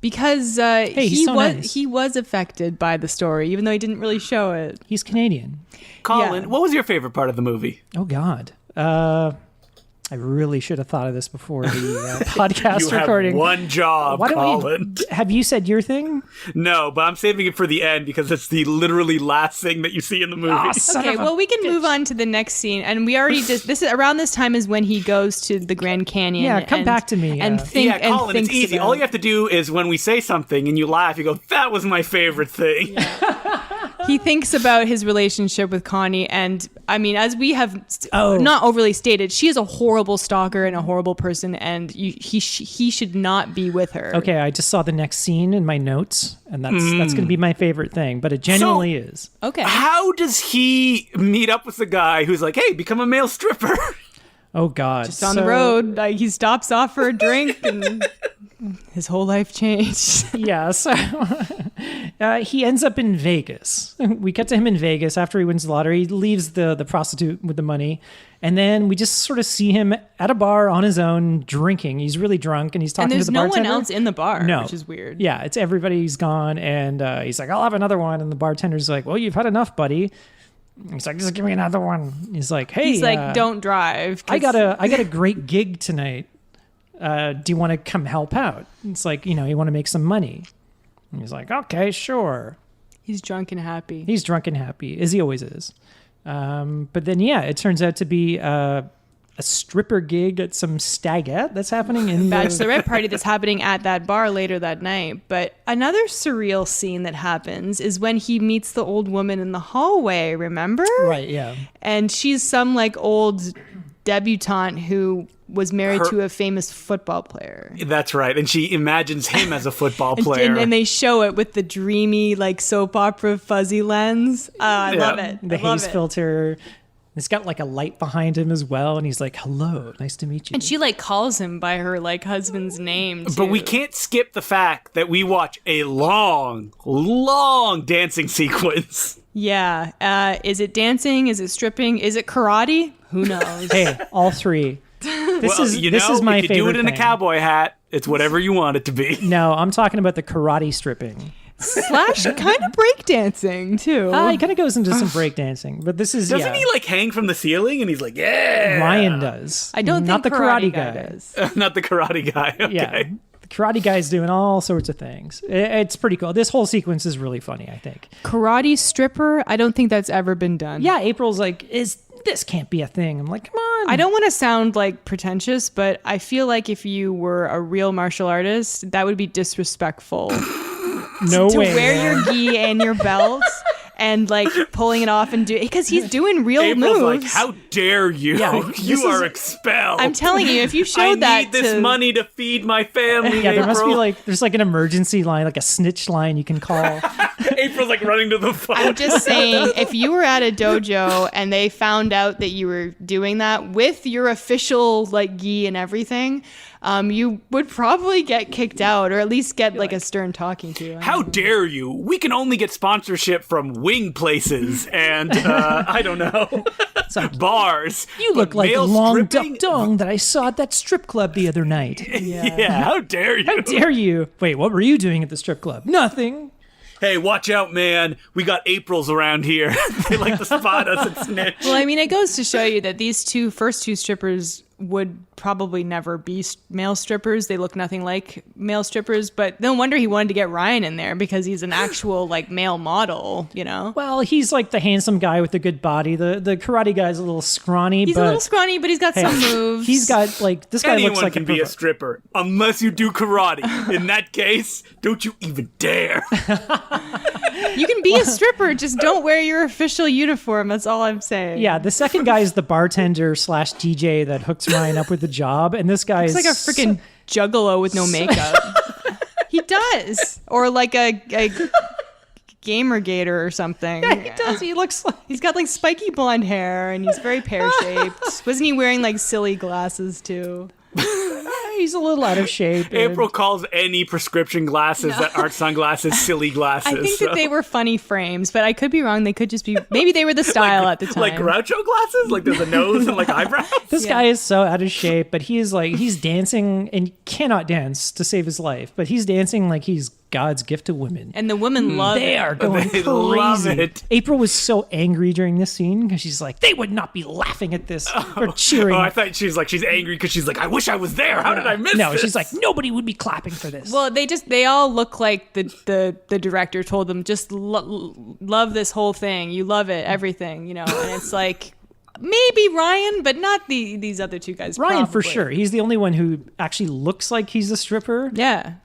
Because he was affected by the story, even though he didn't really show it. He's Canadian. Colin, what was your favorite part of the movie? Oh, God. I really should have thought of this before the podcast you recording. Have one job, Colin. Have you said your thing? No, but I'm saving it for the end because it's the literally last thing that you see in the movie. Okay, well, we can move on to the next scene, and we already just around this time is when he goes to the Grand Canyon. Yeah, come back to me. And Colin, it's easy. All you have to do is when we say something and you laugh, you go, "That was my favorite thing." Yeah. He thinks about his relationship with Connie, and I mean, as we have not overly stated, she is a horrible stalker and a horrible person, and he should not be with her. Okay, I just saw the next scene in my notes, and that's going to be my favorite thing, but it genuinely is. Okay. How does he meet up with the guy who's like, "Hey, become a male stripper"? Oh, God. Just on the road, like, he stops off for a drink, and his whole life changed. Yeah, so he ends up in Vegas. We cut to him in Vegas after he wins the lottery. He leaves the prostitute with the money, and then we just sort of see him at a bar on his own drinking. He's really drunk, and he's talking to the bartender. And there's no one else in the bar, no. which is weird. Yeah, it's everybody's gone, and he's like, "I'll have another one," and the bartender's like, "Well, you've had enough, buddy." He's like, "Just give me another one." He's like, "Hey, he's like, don't drive. I got a great gig tonight. Do you want to come help out?" It's like, you want to make some money. And he's like, "Okay, sure." He's drunk and happy. He's drunk and happy, as he always is. But then, it turns out to be a stripper gig at some stagette that's happening in the bachelorette party that's happening at that bar later that night. But another surreal scene that happens is when he meets the old woman in the hallway, remember? Right, yeah. And she's some like old debutante who was married to a famous football player. That's right. And she imagines him as a football player. And they show it with the dreamy, like, soap opera fuzzy lens. I love it. The haze filter. It's got like a light behind him as well, and he's like, "Hello, nice to meet you." And she like calls him by her like husband's name too. But we can't skip the fact that we watch a long, long dancing sequence. Yeah. Is it dancing? Is it stripping? Is it karate? Who knows? Hey, all three. This is my if you favorite do it in thing. a cowboy hat, it's whatever you want it to be. No, I'm talking about the karate stripping. Slash kind of breakdancing too. He kind of goes into some breakdancing, but this is Doesn't he like hang from the ceiling and he's like, "Yeah"? Ryan does. I don't not think the karate guy does. Not the karate guy. Okay. Yeah, the karate guy's doing all sorts of things. It's pretty cool. This whole sequence is really funny, I think. Karate stripper? I don't think that's ever been done. Yeah, April's like, this can't be a thing. I'm like, come on. I don't want to sound like pretentious, but I feel like if you were a real martial artist, that would be disrespectful. No to way. Wear your gi and your belt and like pulling it off and do because he's doing real April's moves. like, "How dare you? Yeah, you are expelled." I'm telling you, if you showed that I need this money to feed my family. Yeah, there must be April. there's like an emergency line, like a snitch line you can call. April's like running to the phone. I'm just saying, if you were at a dojo and they found out that you were doing that with your official like gi and everything, you would probably get kicked out or at least get like a stern talking to. How dare you? We can only get sponsorship from wing places and I don't know, bars. You look But like male Long stripping? Duck Dong that I saw at that strip club the other night. Yeah, how dare you? How dare you? Wait, what were you doing at the strip club? Nothing. Hey, watch out, man. We got Aprils around here. They like to spot us and snitch. Well, I mean, it goes to show you that these first two strippers would probably never be male strippers. They look nothing like male strippers, but no wonder he wanted to get Ryan in there because he's an actual like male model, Well, he's like the handsome guy with the good body. The karate guy's a little scrawny. He's a little scrawny, but he's got some moves. He's got like this guy Anyone looks like can be a stripper unless you do karate. In that case, don't you even dare. You can be a stripper, just don't wear your official uniform. That's all I'm saying. Yeah, the second guy is the bartender / DJ that hooks Ryan up with the job, and this guy is like a freaking juggalo with no makeup. He does. Or like a Gamergator or something. Yeah, he does. He looks like he's got like spiky blonde hair and he's very pear-shaped. Wasn't he wearing like silly glasses too? he's a little out of shape. April calls any prescription glasses that aren't sunglasses silly glasses. I think that they were funny frames, but I could be wrong. They could just be, maybe they were the style at the time. Like Groucho glasses? Like there's a nose and like eyebrows? This guy is so out of shape, but he's dancing and cannot dance to save his life, but he's dancing like he's God's gift to women. And the women love They it. are going They crazy. love it. April was so angry during this scene because she's like, they would not be laughing at this or cheering. Oh, I thought she's angry because she's like, I wish I was there. How did I miss No, this? she's like, nobody would be clapping for this. Well, they all look like the director told them, just love this whole thing. You love it, everything, you know. And it's like, maybe Ryan, but not these other two guys. Ryan, probably. for sure. He's the only one who actually looks like he's a stripper. Yeah.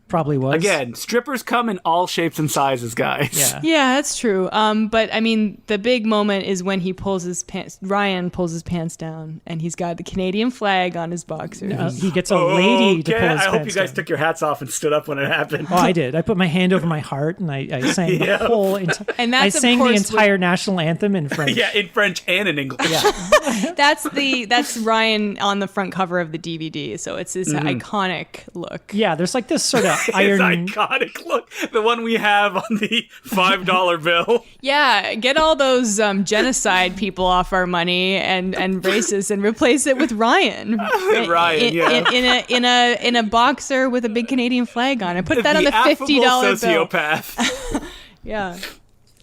Probably was. Again, strippers come in all shapes and sizes, guys. Yeah. Yeah, that's true. But I mean, the big moment is when he pulls his pants. Ryan pulls his pants down, and he's got the Canadian flag on his boxers. He gets a lady to pull his I pants hope you guys down. took your hats off and stood up when it happened. Oh, I did. I put my hand over my heart and I sang the whole. And that's, I of sang the course, entire national anthem in French. Yeah, in French and in English. Yeah. That's Ryan on the front cover of the DVD. So it's his iconic look. Yeah, there's like this sort of His iron. iconic look, the one we have on the $5 bill. Yeah, get all those genocide people off our money and racists and replace it with Ryan. Ryan, yeah. in a boxer with a big Canadian flag on it. Put that on the affable $50 bill. sociopath. Yeah.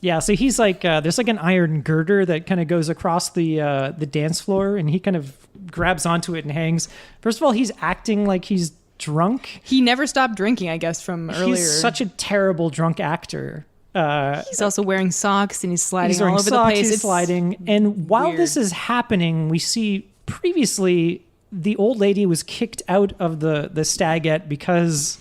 Yeah, so he's like, there's like an iron girder that kind of goes across the dance floor, and he kind of grabs onto it and hangs. First of all, he's acting like he's drunk. He never stopped drinking, I guess, from earlier. He's such a terrible drunk actor. He's also wearing socks and he's sliding He's wearing all over socks, the place. he's It's sliding. And while weird. this is happening, we see previously the old lady was kicked out of the stagette because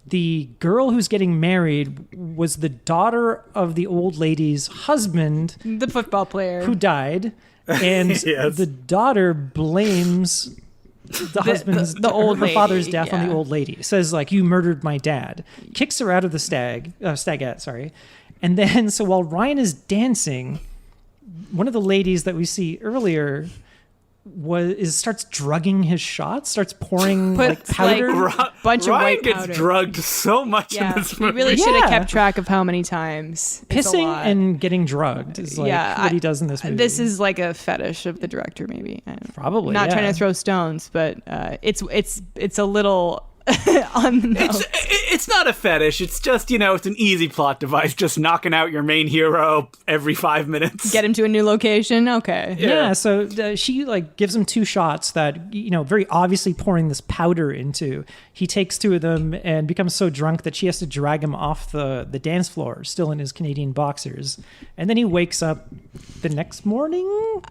the girl who's getting married was the daughter of the old lady's husband the football player. who died. And Yes. the daughter blames the husband's the old her lady, father's death on the yeah. old lady. Says like, you murdered my dad. Kicks her out of the stagette, sorry. And then so while Ryan is dancing, one of the ladies that we see earlier starts drugging his shots, starts pouring like powder. bunch of Ryan white gets powder. drugged so much Yeah, in this he movie. really should have Yeah. kept track of how many times. It's a Pissing lot. and getting drugged is like what he does in this movie. This is like a fetish of the director, maybe. I don't know. Probably, not yeah. trying to throw stones, but it's a little on the nose. It's not a fetish. It's just, it's an easy plot device. Just knocking out your main hero every 5 minutes. Get him to a new location. Okay. Yeah, so she like gives him two shots that very obviously pouring this powder into. He takes two of them and becomes so drunk that she has to drag him off the dance floor, still in his Canadian boxers. And then he wakes up the next morning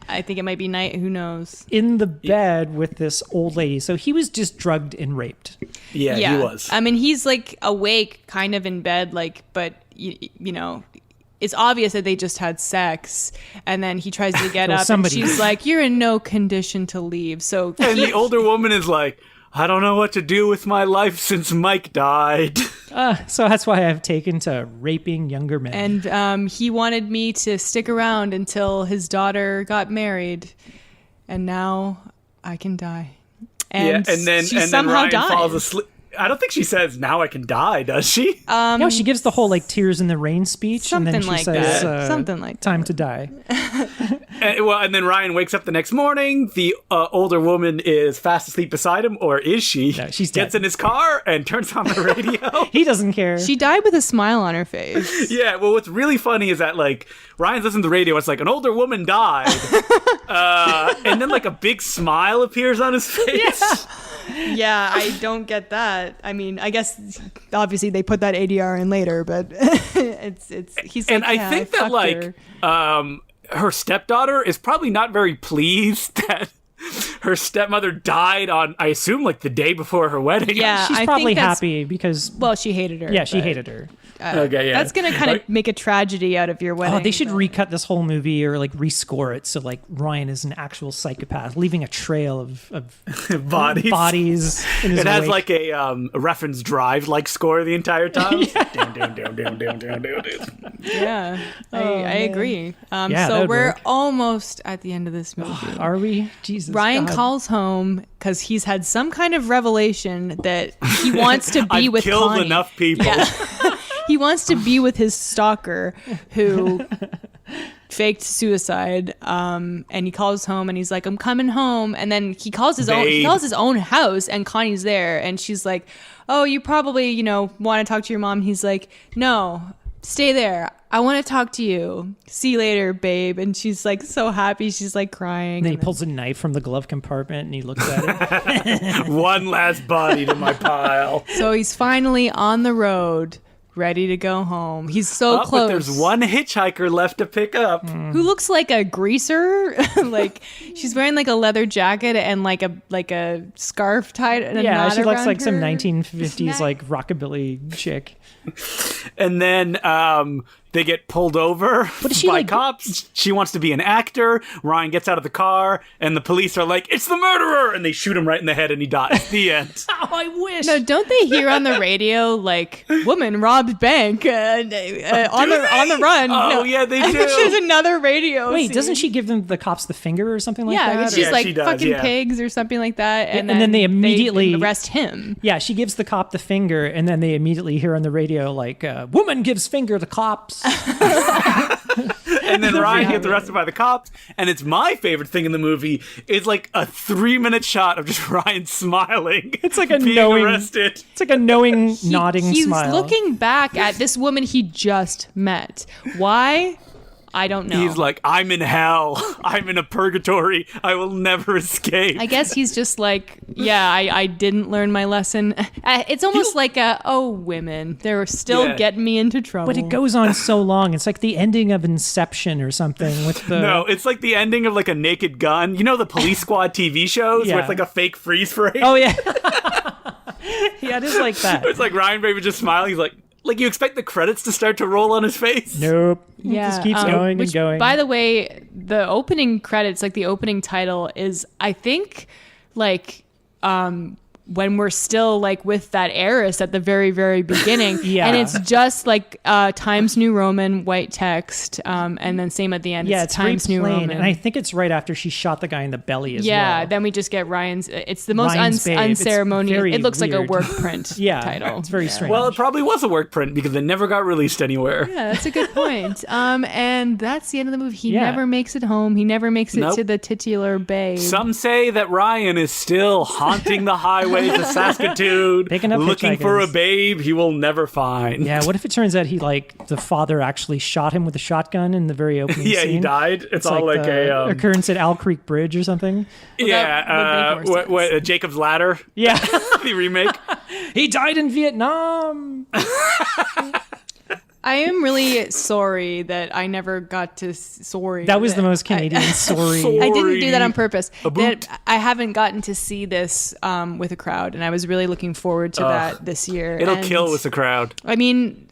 I think it might be night. Who knows? in the bed with this old lady. So he was just drugged and raped. Yeah, he was. I mean, he's like awake, kind of in bed, but it's obvious that they just had sex, and then he tries to get Well, up, and somebody she's did. like, "You're in no condition to leave." So And the older woman is like, I don't know what to do with my life since Mike died. So that's why I've taken to raping younger men. and he wanted me to stick around until his daughter got married, and now I can die. And and then somehow Ryan dies. falls asleep. I don't think she says, now I can die, does she? No, she gives the whole like tears in the rain speech, and then Something she like says, that. Something like that. time to die. And then Ryan wakes up the next morning. The older woman is fast asleep beside him, or is she? No, she's Gets dead. in his car and turns on the radio. He doesn't care. She died with a smile on her face. Yeah, well, what's really funny is that, like, Ryan's listening to the radio. It's like, an older woman died. And then, like, a big smile appears on his face. Yeah, I don't get that. I mean, I guess obviously they put that ADR in later, but he's And like, I think that, fucked like, her. her stepdaughter is probably not very pleased that her stepmother died on, I assume, like the day before her wedding. Yeah, She's I probably think that's- happy because Well, she hated her. yeah, she but, hated her. Okay, yeah. That's gonna kind of make a tragedy out of your wedding. Oh, they should but- recut this whole movie or like rescore it so like Ryan is an actual psychopath, leaving a trail of Bodies. in his It has wake. like a reference drive like score the entire time. Down, down, down, down, down, down, down. Yeah, I agree. Yeah, So that'd we're work. almost at the end of this movie. Are we? Jesus. Ryan God. calls home because he's had some kind of revelation that he wants to be I've with killed Connie. enough people. Yeah. He wants to be with his stalker who faked suicide. And he calls home and he's like, "I'm coming home." And then he calls his own house and Connie's there and she's like, "Oh, you probably, want to talk to your mom." He's like, "No, stay there. I want to talk to you. See you later, babe." And she's like so happy. She's like crying. And then he pulls a knife from the glove compartment and he looks at it. One last body to my pile. So he's finally on the road, ready to go home. He's so But close. there's one hitchhiker left to pick up. Who looks like a greaser. Like she's wearing like a leather jacket and like a scarf tied. And a Yeah, knot she looks around like some her 1950s neck. like rockabilly chick. And then they get pulled over is she by like- cops. She wants to be an actor. Ryan gets out of the car, and the police are like, "It's the murderer!" And they shoot him right in the head, and he dies. The end. Oh, I wish. No, don't they hear on the radio like "woman robbed bank on the run"? Oh, No, yeah, they I think do. there's another radio. Wait, scene. doesn't she give them the cops the finger or something like Yeah, that? she's Yeah, like she does, fucking yeah. pigs or something like that, and and then they immediately- arrest him. Yeah, she gives the cop the finger, and then they immediately hear on the radio like, "Woman gives finger to cops." And then Ryan gets arrested by the cops. And it's my favorite thing in the movie is like a 3-minute shot of just Ryan smiling. It's like a being knowing, arrested. it's like a knowing, nodding He's smile. looking back at this woman he just met. Why? I don't know. He's like, "I'm in hell. I'm in a purgatory. I will never escape." I guess he's just like, yeah, I didn't learn my lesson. It's almost like women, they're still Yeah. getting me into trouble. But it goes on so long. It's like the ending of Inception or something with the. No, it's like the ending of like a Naked Gun. You know the Police Squad TV shows Yeah. where it's like a fake freeze frame? Oh yeah. Yeah, it is like that. It's like Ryan Baby just smiling. He's like you expect the credits to start to roll on his face. Nope. Yeah, It just keeps going which, and going. By the way, the opening credits, like the opening title, is I think like when we're still like with that heiress at the very, very beginning. Yeah. And it's just like Times New Roman white text, and then same at the end. Yeah, it's it's very Times New plain, Roman. and I think it's right after she shot the guy in the belly as well. Yeah, then we just get Ryan's. It's the most Ryan's Babe. It's unceremonious. very It looks like a weird. work print Yeah, title. it's very strange. Well, it probably was a work print because it never got released anywhere. Yeah, that's a good point. And that's the end of the movie. He Yeah. never makes it home. He never makes it Nope. to the titular babe. Some say that Ryan is still haunting the highways of Saskatoon, Picking up looking for a hitchhikers. babe he will never find. Yeah, what if it turns out the father actually shot him with a shotgun in the very opening Yeah, scene? he died. It's all like the a occurrence at Owl Creek Bridge or something. that would make more what Jacob's Ladder, Yeah. the remake. He died in Vietnam. I am really sorry that I never got to sorry. That was the most Canadian sorry. I didn't do that on Sorry. purpose. A boot. That I haven't gotten to see this with a crowd, and I was really looking forward to that this year. It'll And, kill with the crowd. I mean,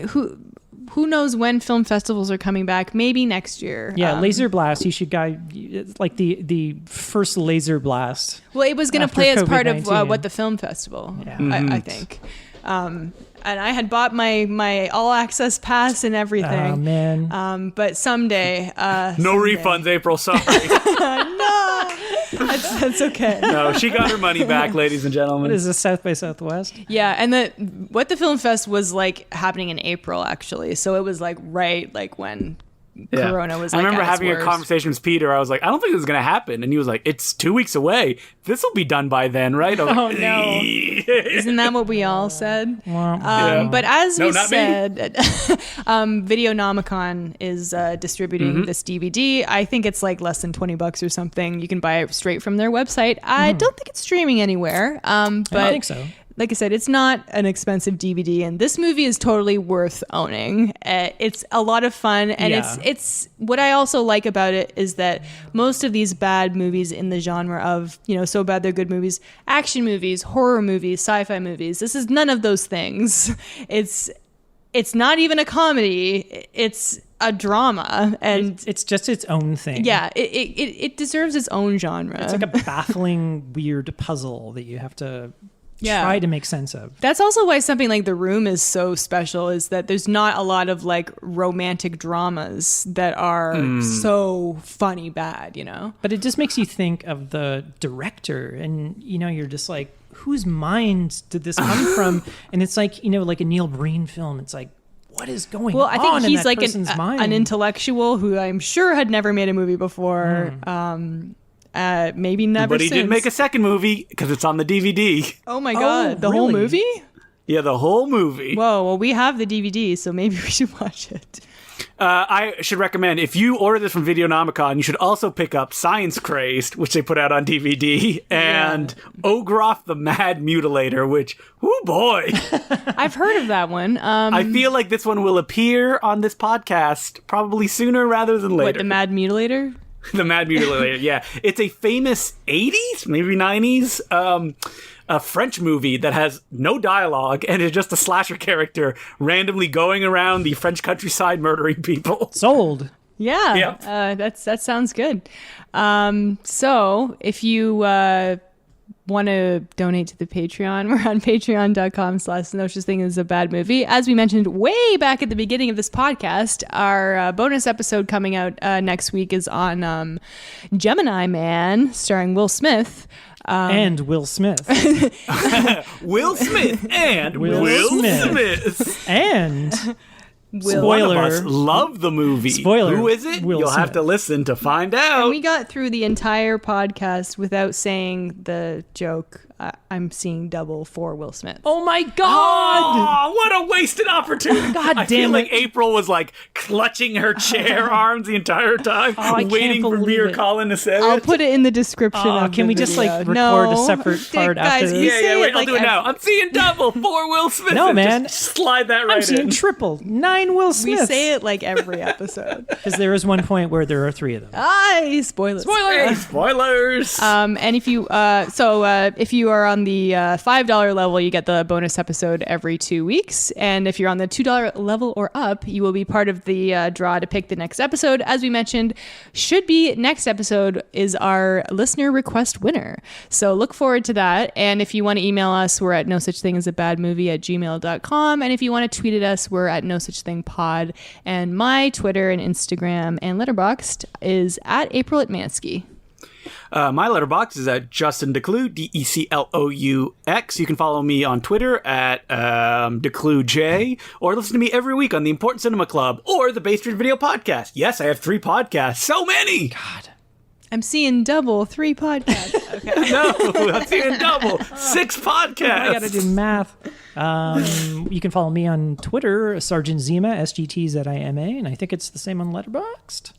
who knows when film festivals are coming back? Maybe next year. Yeah, Laser Blast. You should guy it's like the first Laser Blast. Well, it was going to after play as part of COVID-19. what the film festival. Yeah. I think. And I had bought my all access pass and everything. Oh man. But someday. No someday. refunds, April. Sorry. No, that's okay. No, she got her money back, ladies and gentlemen. What is this, South by Southwest? Yeah, and what the film fest was like happening in April actually, so it was like right like when Yeah. Corona was. I like, remember at its having a worst. conversation with Peter. I was like, I don't think this is going to happen. And he was like, it's 2 weeks away. This will be done by then, right? I was Oh, like, no. Isn't that what we all said? Yeah. But as No, we not me. said, Videonomicon is distributing this DVD. I think it's like less than $20 or something. You can buy it straight from their website. I don't think it's streaming anywhere. But I think so. like I said, it's not an expensive DVD, and this movie is totally worth owning. It's a lot of fun, and it's what I also like about it is that most of these bad movies in the genre of, so bad they're good movies, action movies, horror movies, sci-fi movies, this is none of those things. It's not even a comedy. It's a drama, and it's just its own thing. Yeah, it deserves its own genre. It's like a baffling, weird puzzle that you have to try to make sense of. That's also why something like The Room is so special, is that there's not a lot of like romantic dramas that are so funny bad, But it just makes you think of the director, and you're just like, whose mind did this come from? And it's like, like a Neil Breen film. It's like, what is going on? Well, I think he's like mind? an intellectual who I'm sure had never made a movie before. Maybe never. But he since. did make a second movie because it's on the DVD. Oh my God. The whole movie? Yeah, the whole movie. Whoa. Well, we have the DVD, so maybe we should watch it. I should recommend, if you order this from Videonomicon, you should also pick up Science Crazed, which they put out on DVD, and Ogroff the Mad Mutilator, which, oh boy. I've heard of that one. I feel like this one will appear on this podcast probably sooner rather than later. What, the Mad Mutilator? The Mad Mutilator, yeah. It's a famous 80s, maybe 90s, a French movie that has no dialogue and is just a slasher character randomly going around the French countryside murdering people. Sold. Yeah, Yep. That sounds good. So if you want to donate to the Patreon, we're on patreon.com/No Such Thing as a Bad Movie. As we mentioned way back at the beginning of this podcast, our bonus episode coming out next week is on Gemini Man, starring Will Smith. And Will Smith. Will Smith and Will Smith. And... Spoiler. One of us love the movie. Spoiler. Who is it? You'll have to listen to find out. And we got through the entire podcast without saying the joke, I'm seeing double for Will Smith. Oh my God! Oh, what a wasted opportunity. God damn I feel it. like April was like clutching her chair arms the entire time, waiting for me or Colin to say I'll it. put it in the description of can the we just video. like record a separate part guys, after you this? say Wait, it I'll do it now. I'm seeing double for Will Smith. No, And man. just slide that right I'm seeing in. triple. 9 Will We Smiths. say it like every episode. Because there is one point where there are 3 of them. Spoilers. Hey, spoilers. And if you if you are on the $5 level, you get the bonus episode every 2 weeks, and if you're on the $2 level or up, you will be part of the draw to pick the next episode. As we mentioned, should be next episode is our listener request winner, so look forward to that. And if you want to email us, we're at nosuchthingasabadmovie@gmail.com, and if you want to tweet at us, we're at nosuchthingpod, and my Twitter and Instagram and Letterboxd is at April Atmansky. My letterbox is at Justin Decloux, DECLOUX. You can follow me on Twitter at DeclouxJ, or listen to me every week on the Important Cinema Club or the Bay Street Video Podcast. Yes, I have 3 podcasts. So many! God. I'm seeing double 3 podcasts. Okay. No, I'm seeing double 6 podcasts. I gotta do math. You can follow me on Twitter, Sergeant Zima, SGTZIMA, and I think it's the same on Letterboxd.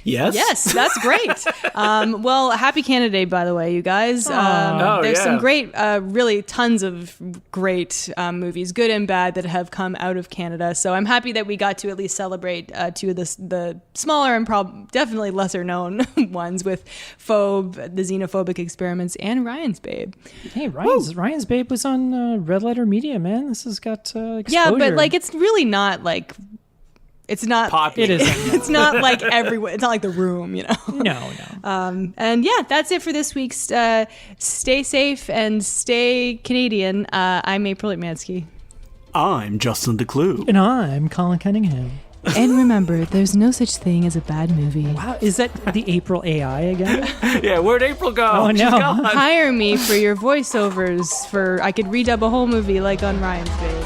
Yes, that's great. Well, happy Canada Day, by the way, you guys. There's some great, really tons of great movies, good and bad, that have come out of Canada. So I'm happy that we got to at least celebrate 2 of the smaller and definitely lesser known ones with Phobe, the Xenophobic Experiments, and Ryan's Babe. Hey, Ryan's Babe was on Red Letter Media, man. This has got exposure. Yeah, but like it's really not like... It's not popular. It isn't. It's not like everyone. It's not like The Room, No. And yeah, that's it for this week's Stay Safe and Stay Canadian. I'm April Atmansky. I'm Justin Decloux. And I'm Colin Cunningham. And remember, there's no such thing as a bad movie. Wow, is that the April AI again? Yeah, where'd April go? Oh, She's no. gone. Hire me for your voiceovers. I could redub a whole movie like on Ryan's Babe.